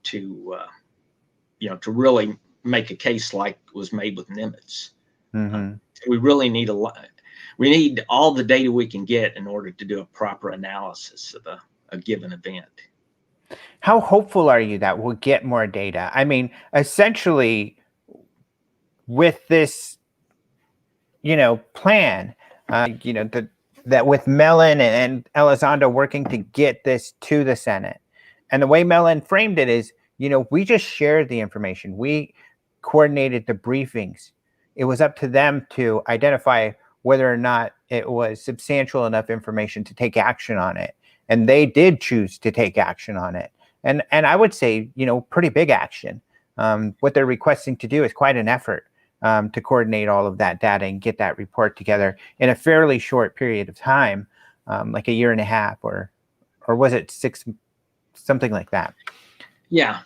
to really make a case like was made with Nimitz. We really need we need all the data we can get in order to do a proper analysis of a given event. How hopeful are you that we'll get more data? I mean, essentially, with this, plan, that with Mellon and Elizondo working to get this to the Senate, and the way Mellon framed it is, we just shared the information. We coordinated the briefings. It was up to them to identify whether or not it was substantial enough information to take action on it. And they did choose to take action on it. And I would say, pretty big action. What they're requesting to do is quite an effort to coordinate all of that data and get that report together in a fairly short period of time, like a year and a half, or was it 6, something like that? Yeah.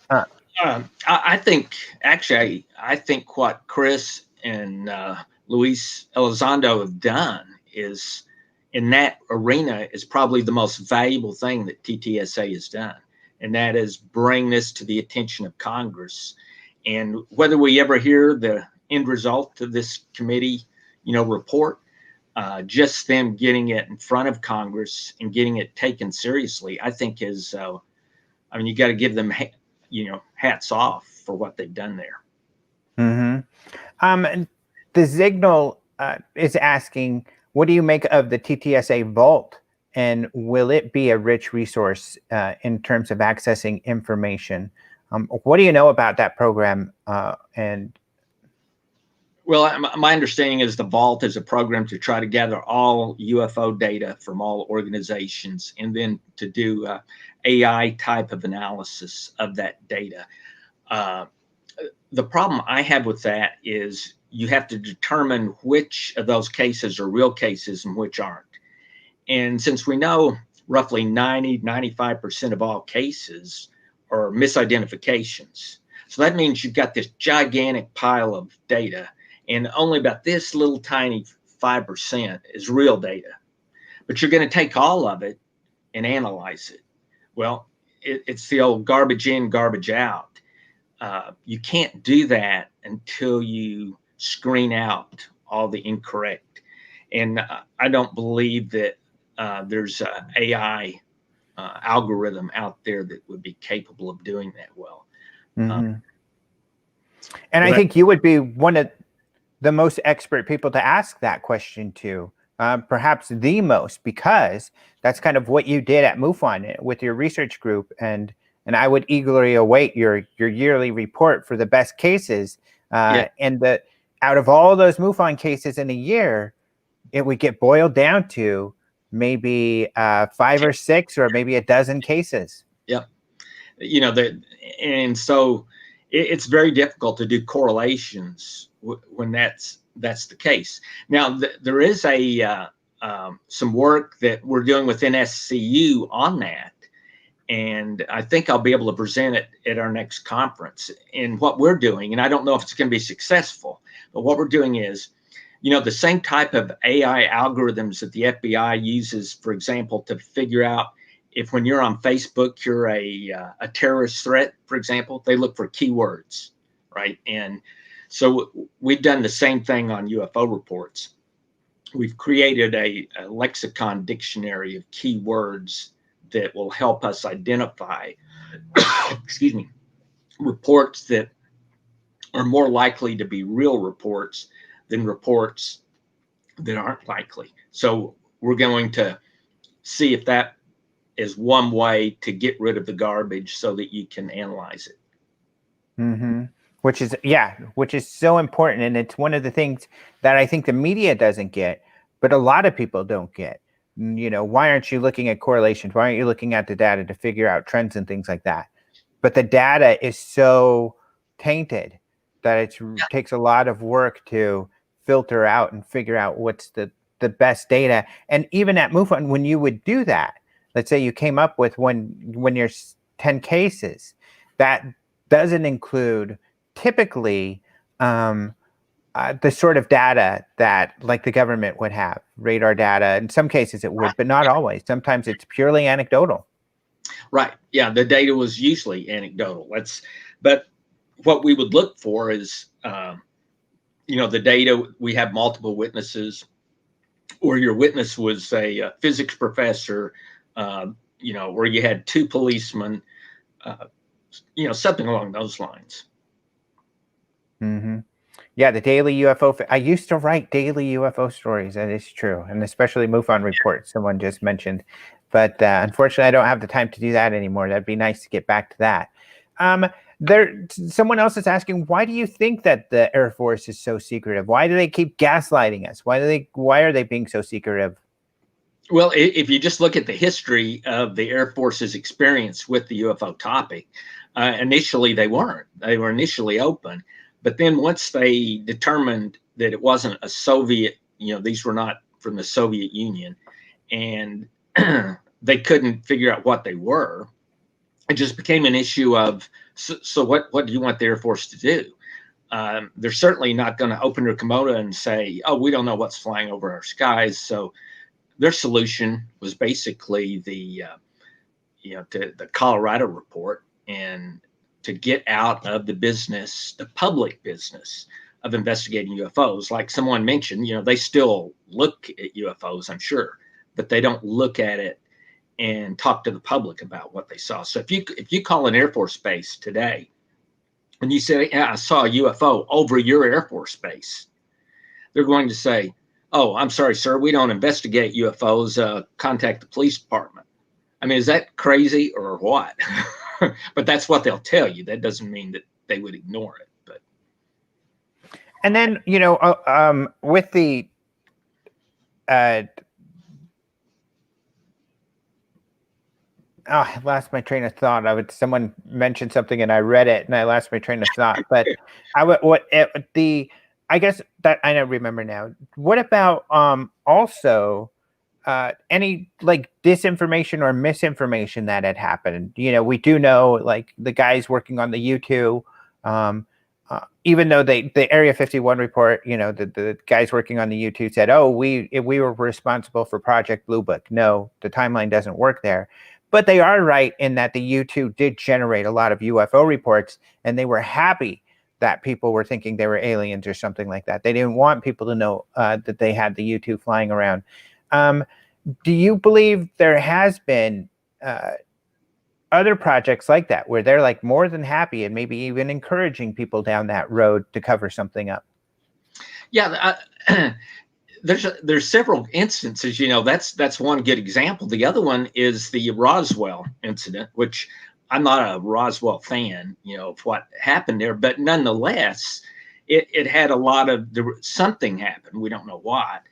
I think what Chris and Luis Elizondo have done is, in that arena, is probably the most valuable thing that TTSA has done. And that is bring this to the attention of Congress. And whether we ever hear the end result of this committee, report, just them getting it in front of Congress and getting it taken seriously, I think is, you got to give them, hats off for what they've done there. Mm-hmm. The Signal is asking, what do you make of the TTSA Vault? And will it be a rich resource in terms of accessing information? What do you know about that program? Well, my understanding is the Vault is a program to try to gather all UFO data from all organizations and then to do AI type of analysis of that data. The problem I have with that is you have to determine which of those cases are real cases and which aren't. And since we know roughly 95% of all cases are misidentifications, so that means you've got this gigantic pile of data and only about this little tiny 5% is real data. But you're going to take all of it and analyze it. Well, it's the old garbage in, garbage out. You can't do that until you screen out all the incorrect. And I don't believe that there's an AI algorithm out there that would be capable of doing that well. Mm-hmm. And I think you would be one of the most expert people to ask that question to, perhaps the most, because that's kind of what you did at MUFON with your research group. And I would eagerly await your yearly report for the best cases. And out of all those MUFON cases in a year, it would get boiled down to maybe 5 or 6 or maybe a dozen cases. Yep. And so it's very difficult to do correlations when that's the case. Now, there is some work that we're doing within SCU on that. And I think I'll be able to present it at our next conference. And what we're doing, and I don't know if it's going to be successful, but what we're doing is, the same type of AI algorithms that the FBI uses, for example, to figure out if when you're on Facebook, you're a terrorist threat, for example, they look for keywords, right? And so we've done the same thing on UFO reports. We've created a lexicon dictionary of keywords that will help us identify, excuse me, reports that are more likely to be real reports than reports that aren't likely. So we're going to see if that is one way to get rid of the garbage so that you can analyze it. Mm-hmm. Which is so important. And it's one of the things that I think the media doesn't get, but a lot of people don't get. Why aren't you looking at correlations? Why aren't you looking at the data to figure out trends and things like that? But the data is so tainted that it takes a lot of work to filter out and figure out what's the best data. And even at MUFON, when you would do that, let's say you came up with when you're 10 cases, that doesn't include typically the sort of data that like the government would have, radar data. In some cases it would, but not always. Sometimes it's purely anecdotal. Right. Yeah. The data was usually anecdotal. But what we would look for is, the data, we have multiple witnesses, or your witness was a physics professor, or you had 2 policemen, something along those lines. Mm-hmm. Yeah, the daily UFO. I used to write daily UFO stories. That is true, and especially MUFON reports. Someone just mentioned, but unfortunately, I don't have the time to do that anymore. That'd be nice to get back to that. Someone else is asking, why do you think that the Air Force is so secretive? Why do they keep gaslighting us? Why are they being so secretive? Well, if you just look at the history of the Air Force's experience with the UFO topic, initially they weren't. They were initially open, but then once they determined that it wasn't a Soviet, these were not from the Soviet Union, and they couldn't figure out what they were, it just became an issue of, so what do you want the Air Force to do? They're certainly not going to open their kimono and say, oh, we don't know what's flying over our skies. So their solution was basically the Colorado report, and to get out of the public business of investigating UFOs. Like someone mentioned, they still look at UFOs, I'm sure, but they don't look at it and talk to the public about what they saw. So if you call an Air Force base today and you say, yeah, I saw a UFO over your Air Force base, they're going to say, oh, I'm sorry, sir, we don't investigate UFOs. Contact the police department. I mean, is that crazy or what? But that's what they'll tell you. That doesn't mean that they would ignore it. But and then with the I lost my train of thought. Someone mentioned something and I read it and I lost my train of thought. But I guess that I don't remember now. What about also any like disinformation or misinformation that had happened? We do know like the guys working on the U2, even though the Area 51 report, the guys working on the U2 said, oh, we were responsible for Project Blue Book. No, the timeline doesn't work there. But they are right in that the U2 did generate a lot of UFO reports, and they were happy that people were thinking they were aliens or something like that. They didn't want people to know that they had the U2 flying around. Do you believe there has been other projects like that where they're like more than happy and maybe even encouraging people down that road to cover something up? Yeah, there's several instances. That's one good example. The other one is the Roswell incident, which I'm not a Roswell fan, of what happened there, but nonetheless, it had something happened. We don't know what.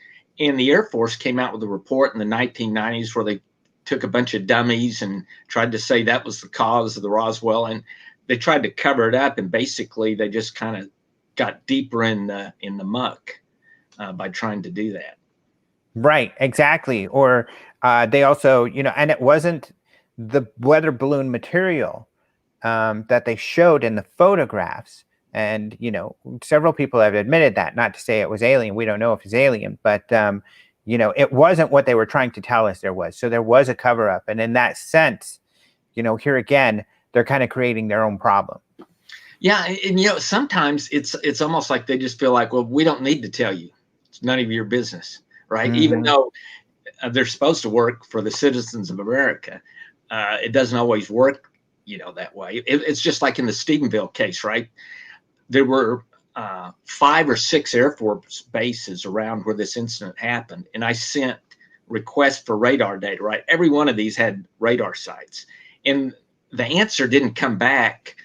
And the Air Force came out with a report in the 1990s where they took a bunch of dummies and tried to say that was the cause of the Roswell, and they tried to cover it up, and basically they just kind of got deeper in the muck by trying to do that. Right, exactly. Or they also, and it wasn't the weather balloon material that they showed in the photographs. And, several people have admitted that, not to say it was alien. We don't know if it's alien, but, it wasn't what they were trying to tell us there was. So there was a cover up. And in that sense, here again, they're kind of creating their own problem. Yeah. And, sometimes it's almost like they just feel like, well, we don't need to tell you. It's none of your business. Right. Mm-hmm. Even though they're supposed to work for the citizens of America, it doesn't always work, that way. It's just like in the Stephenville case, right? There were 5 or 6 Air Force bases around where this incident happened, and I sent requests for radar data, right? Every one of these had radar sites, and the answer didn't come back.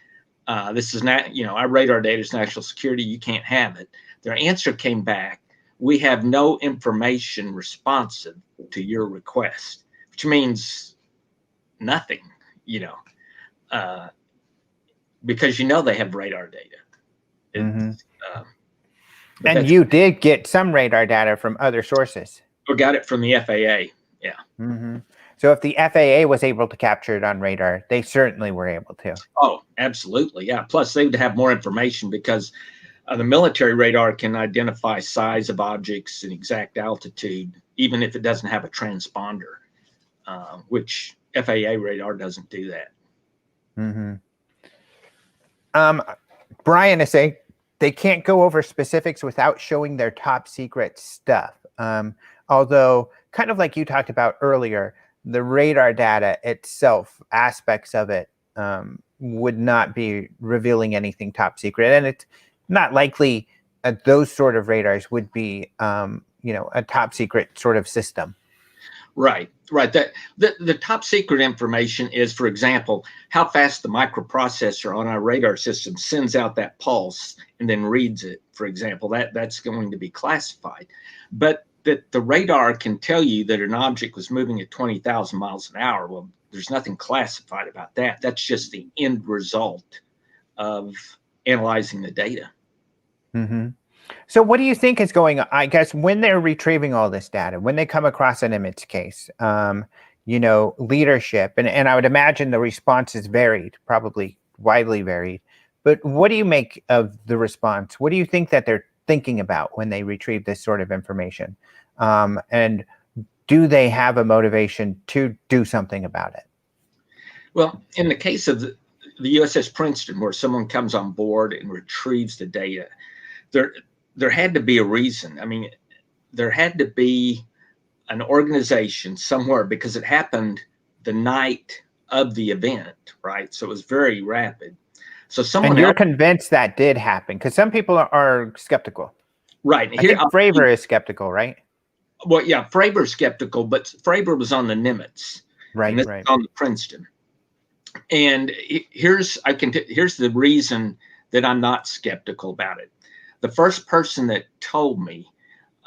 This is not, our radar data is national security. You can't have it. Their answer came back. We have no information responsive to your request, which means nothing, because they have radar data. Mm-hmm. And you did get some radar data from other sources. We got it from the FAA, yeah. Mm-hmm. So if the FAA was able to capture it on radar, they certainly were able to. Oh, absolutely, yeah. Plus, they would have more information because the military radar can identify size of objects and exact altitude, even if it doesn't have a transponder, which FAA radar doesn't do that. Mm-hmm. Brian is saying they can't go over specifics without showing their top secret stuff. Although, kind of like you talked about earlier, the radar data itself, aspects of it, would not be revealing anything top secret. And it's not likely those sort of radars would be, a top secret sort of system. Right, right. The top secret information is, for example, how fast the microprocessor on our radar system sends out that pulse and then reads it. For example, that's going to be classified, but that the radar can tell you that an object was moving at 20,000 miles an hour. Well, there's nothing classified about that. That's just the end result of analyzing the data. Mm-hmm. So what do you think is going on? I guess when they're retrieving all this data, when they come across an image case, leadership, and I would imagine the response is varied, probably widely varied. But what do you make of the response? What do you think that they're thinking about when they retrieve this sort of information? And do they have a motivation to do something about it? Well, in the case of the USS Princeton, where someone comes on board and retrieves the data, there had to be a reason. I mean, there had to be an organization somewhere, because it happened the night of the event, right? So it was very rapid. So someone And you're else, convinced that did happen, because some people are skeptical. right? I think Fravor is skeptical, right? Well, yeah, Fraber's skeptical, but Fravor was on the Nimitz, Right, and this right. is on the Princeton. And here's the reason that I'm not skeptical about it. The first person that told me,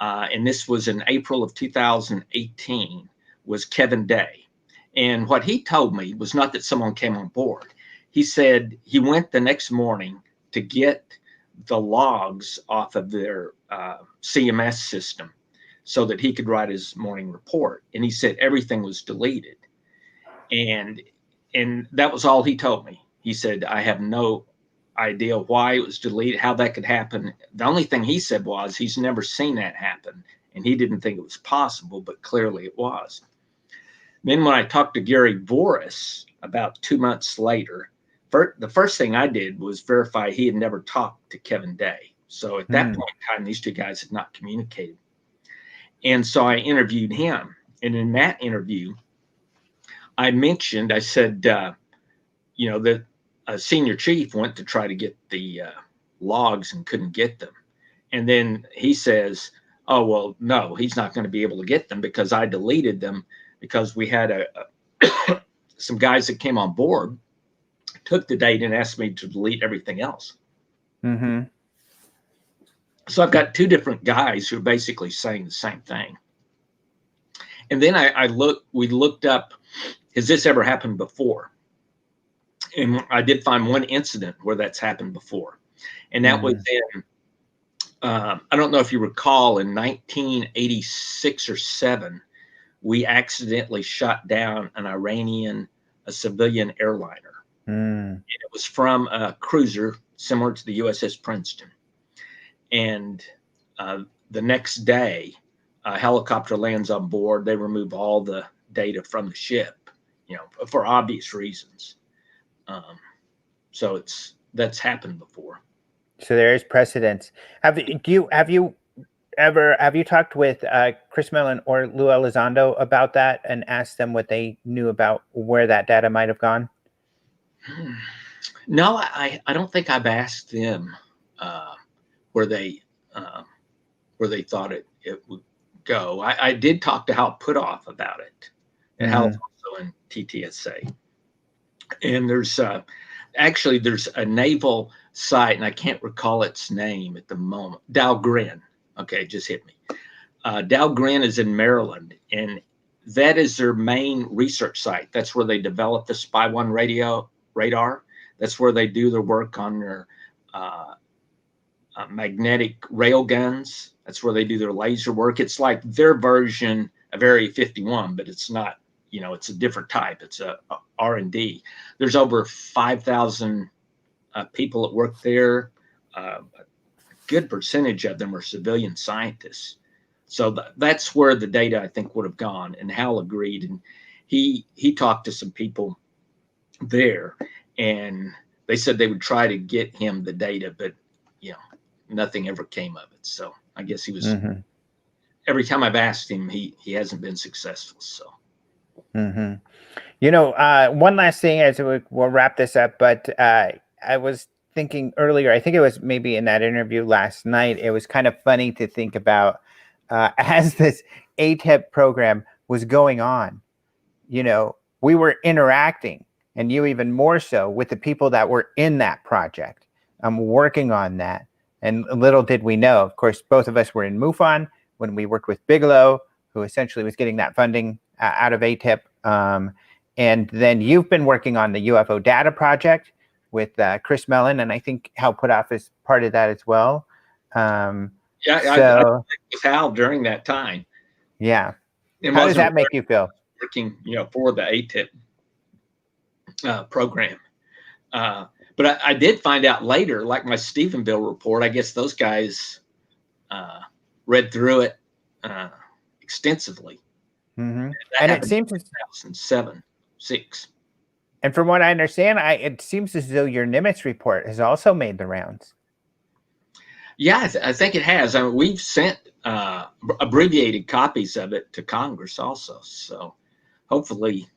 and this was in April of 2018, was Kevin Day. And what he told me was not that someone came on board. He said he went the next morning to get the logs off of their CMS system so that he could write his morning report. And he said everything was deleted. And that was all he told me. He said, I have no idea why it was deleted, how that could happen. The only thing he said was he's never seen that happen, and he didn't think it was possible, but clearly it was. Then when I talked to Gary Voris about 2 months later, the first thing I did was verify he had never talked to Kevin Day. So at that point in time, these two guys had not communicated. And so I interviewed him. And in that interview, I said, that a senior chief went to try to get the logs and couldn't get them. And then he says, oh, well, no, he's not going to be able to get them because I deleted them, because we had some guys that came on board, took the data and asked me to delete everything else. Mm-hmm. So I've got two different guys who are basically saying the same thing. And then we looked up, has this ever happened before? And I did find one incident where that's happened before. And that was in, I don't know if you recall, in 1986 or 7, we accidentally shot down a civilian airliner. And it was from a cruiser similar to the USS Princeton. And the next day, a helicopter lands on board. They remove all the data from the ship, for obvious reasons. So that's happened before. So there is precedence. Have you talked with Chris Mellon or Lou Elizondo about that and asked them what they knew about where that data might have gone? No, I don't think I've asked them where they thought it would go. I did talk to Hal Putoff about it, and Hal's also in TTSA. And there's a naval site, and I can't recall its name at the moment. Dahlgren. Okay, it just hit me. Dahlgren is in Maryland, and that is their main research site. That's where they develop the Spy 1 radar. That's where they do their work on their magnetic rail guns. That's where they do their laser work. It's like their version of Area 51, but it's not. It's a different type. It's a R&D. There's over 5,000 people that work there. A good percentage of them are civilian scientists. So that's where the data, I think, would have gone. And Hal agreed. And he talked to some people there, and they said they would try to get him the data, but nothing ever came of it. So I guess he was. Every time I've asked him, he hasn't been successful. So. One last thing as we'll wrap this up, but I was thinking earlier, I think it was maybe in that interview last night, it was kind of funny to think about as this ATEP program was going on, we were interacting, and you even more so, with the people that were in that project, working on that. And little did we know, of course, both of us were in MUFON when we worked with Bigelow, who essentially was getting that funding out of ATIP. And then you've been working on the UFODATA project with Chris Mellon, and I think Hal Puthoff is part of that as well. I was with Hal during that time. Yeah. How does that make you feel? Working, for the ATIP program. But I did find out later, like my Stephenville report, I guess those guys read through it extensively. Mm-hmm. And it seems 2007, 6. And from what I understand, it seems as though your Nimitz report has also made the rounds. Yeah, I think it has. I mean, we've sent abbreviated copies of it to Congress also. So hopefully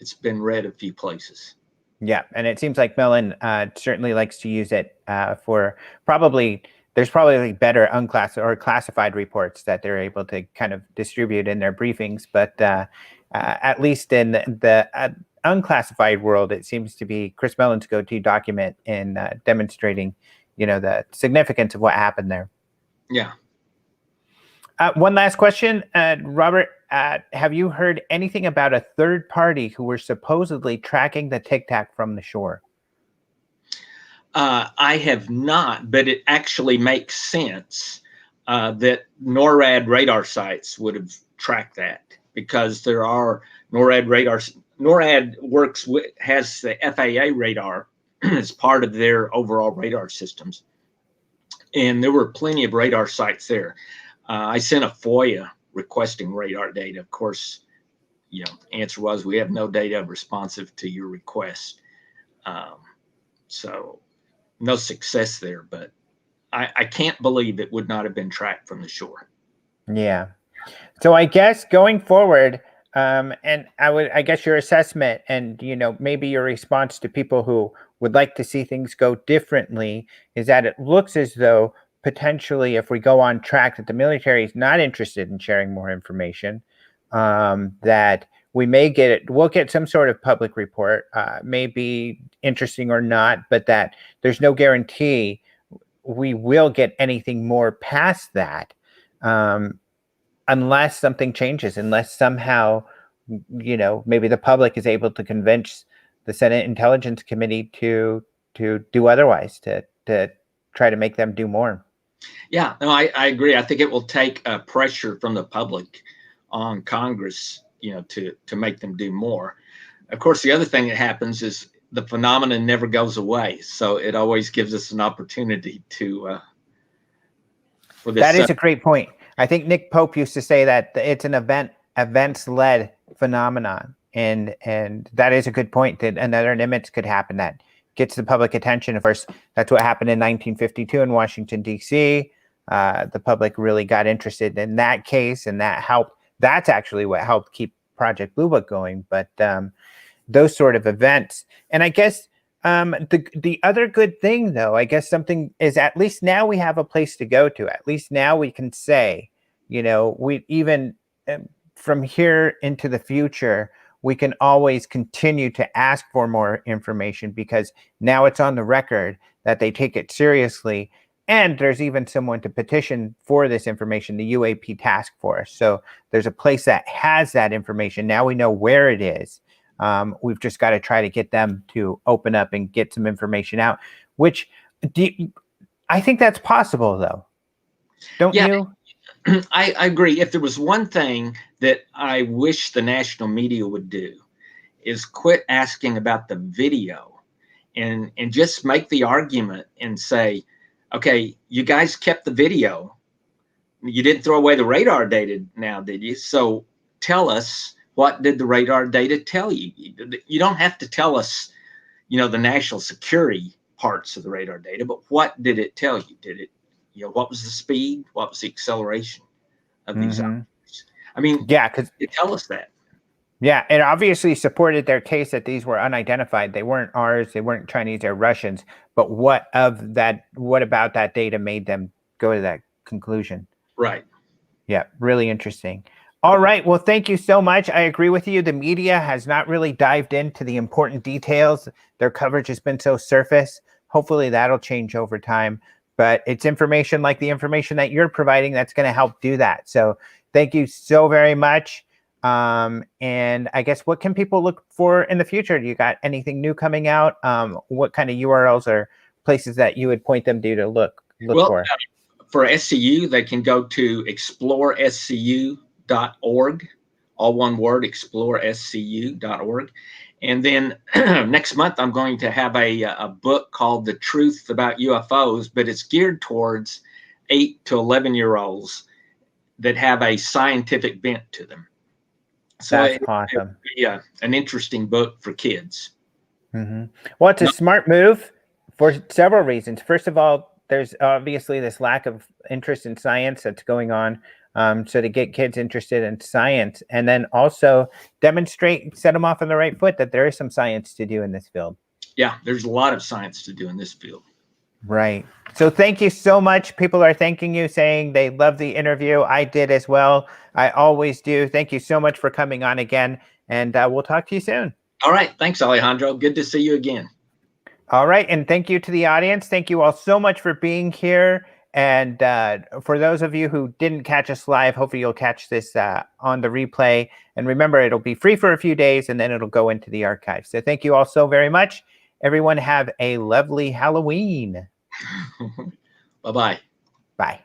it's been read a few places. Yeah, and it seems like Mellon certainly likes to use it for there's probably better unclassified or classified reports that they're able to kind of distribute in their briefings. But at least in the unclassified world, it seems to be Chris Mellon's go-to document in demonstrating, the significance of what happened there. Yeah. One last question, Robert. Have you heard anything about a third party who were supposedly tracking the Tic Tac from the shore? I have not, but it actually makes sense that NORAD radar sites would have tracked that, because there are NORAD radars. NORAD has the FAA radar as part of their overall radar systems. And there were plenty of radar sites there. I sent a FOIA requesting radar data. Of course, answer was, we have no data responsive to your request. So no success there, but I can't believe it would not have been tracked from the shore. Yeah. So I guess going forward, and I guess your assessment and, maybe your response to people who would like to see things go differently is that it looks as though potentially, if we go on track that the military is not interested in sharing more information, that we'll get some sort of public report, maybe interesting or not, but that there's no guarantee we will get anything more past that, unless something changes, unless somehow, maybe the public is able to convince the Senate Intelligence Committee to do otherwise, to try to make them do more. Yeah, no, I agree. I think it will take pressure from the public on Congress, to make them do more. Of course, the other thing that happens is the phenomenon never goes away. So it always gives us an opportunity to, for this. That is a great point. I think Nick Pope used to say that it's an events-led phenomenon. And that is a good point, that another Nimitz could happen that gets the public attention. Of course, that's what happened in 1952 in Washington, D.C. The public really got interested in that case, and that helped. That's actually what helped keep Project Blue Book going. But those sort of events. And I guess the other good thing, though, I guess something is, at least now we have a place to go to. At least now we can say, we even from here into the future, we can always continue to ask for more information, because now it's on the record that they take it seriously. And there's even someone to petition for this information, the UAP task force. So there's a place that has that information. Now we know where it is. We've just got to try to get them to open up and get some information out, which I think that's possible, though. Don't you? I agree. If there was one thing that I wish the national media would do, is quit asking about the video and just make the argument and say, okay, you guys kept the video. You didn't throw away the radar data now, did you? So tell us, what did the radar data tell you? You don't have to tell us, the national security parts of the radar data, but what did it tell you? Did it, what was the speed? What was the acceleration of these objects? I mean, yeah, because it tell us that. Yeah, it obviously supported their case that these were unidentified. They weren't ours. They weren't Chinese or Russians. But what about that data made them go to that conclusion? Right. Yeah, really interesting. All right. Well, thank you so much. I agree with you. The media has not really dived into the important details. Their coverage has been so surface. Hopefully that'll change over time. But it's information like the information that you're providing that's going to help do that. So thank you so very much. And I guess what can people look for in the future? Do you got anything new coming out? What kind of URLs or places that you would point them to look for? For SCU, they can go to explorescu.org, all one word, explorescu.org. And then next month, I'm going to have a book called The Truth About UFOs, but it's geared towards 8 to 11-year-olds that have a scientific bent to them. So that's awesome. Yeah, an interesting book for kids. Mm-hmm. Well, it's a smart move for several reasons. First of all, there's obviously this lack of interest in science that's going on. So to get kids interested in science, and then also set them off on the right foot that there is some science to do in this field. Yeah, there's a lot of science to do in this field. Right. So thank you so much. People are thanking you, saying they love the interview. I did as well. I always do. Thank you so much for coming on again, and we'll talk to you soon. All right. Thanks, Alejandro. Good to see you again. All right. And thank you to the audience. Thank you all so much for being here. And for those of you who didn't catch us live, hopefully you'll catch this on the replay. And remember, it'll be free for a few days, and then it'll go into the archive. So thank you all so very much. Everyone have a lovely Halloween. Bye-bye. Bye.